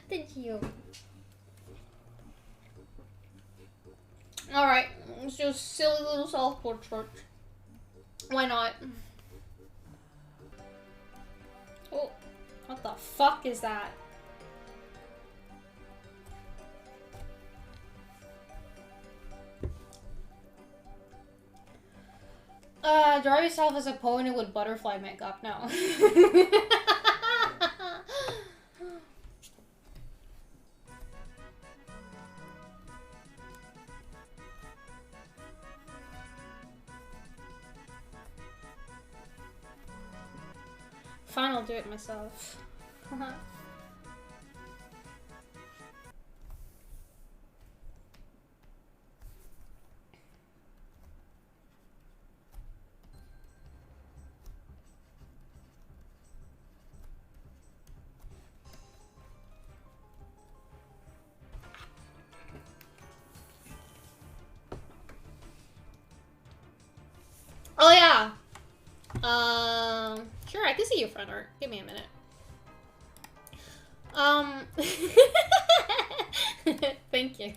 Thank you. Alright, let's do a silly little self-portrait. Why not? Oh, what the fuck is that? Draw yourself as a pony with butterfly makeup. No. Fine, I'll do it myself. Oh yeah. Sure, I can see your front art. Give me a minute. Thank you.